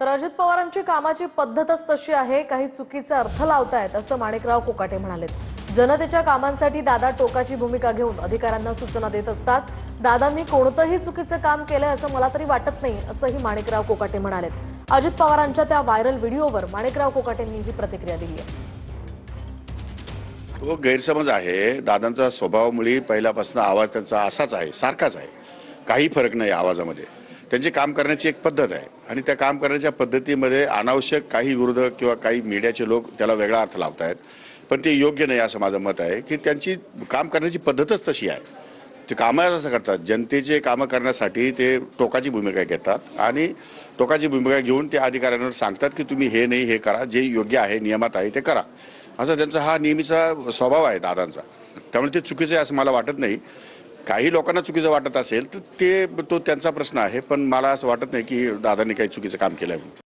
तर अजित पवारांची कामाची पद्धतच तशी आहे, काही चुकीचे अर्थ लावतायत असं माणिकराव कोकाटे म्हणाले। जनतेच्या कामांसाठी दादा टोकाची भूमिका घेऊन अधिकाऱ्यांना सूचना देत असतात। दादांनी कोणतंही चुकीचं काम केलंय असं मला तरी वाटत नाही असंही माणिकराव कोकाटे म्हणाले। अजित पवारांच्या त्या व्हायरल व्हिडिओवर माणिकराव कोकाटेंनी ही प्रतिक्रिया दिली आहे। तो गैरसमज आहे। दादांचा स्वभावामुळे पहिल्यापासून आवाज त्यांचा असाच आहे, सारखाच आहे, काही फरक नाही आवाजामध्ये। त्यांची काम करण्याची एक पद्धत आहे आणि त्या काम करण्याच्या पद्धतीमध्ये अनावश्यक काही विरोधक किंवा काही मीडियाचे लोक त्याला वेगळा अर्थ लावतात, पण ते योग्य नाही असं माझं मत आहे की त्यांची काम करण्याची पद्धतच तशी आहे। ते कामं असं करतात, जनतेचे कामं करण्यासाठी ते टोकाची भूमिका घेतात आणि टोकाची भूमिका घेऊन ते अधिकाऱ्यांना सांगतात की तुम्ही हे नाही हे करा, जे योग्य आहे नियमात आहे ते करा, असा त्यांचा हा नेहमीचा स्वभाव आहे दादांचा। त्यामुळे ते चुकीचं आहे असं मला वाटत नाही। काही लोकांना चुकीचं वाटत असेल तर तो त्यांचा प्रश्न आहे, पण मला असं वाटत नाही की दादांनी काही चुकीचं काम केलं आहे।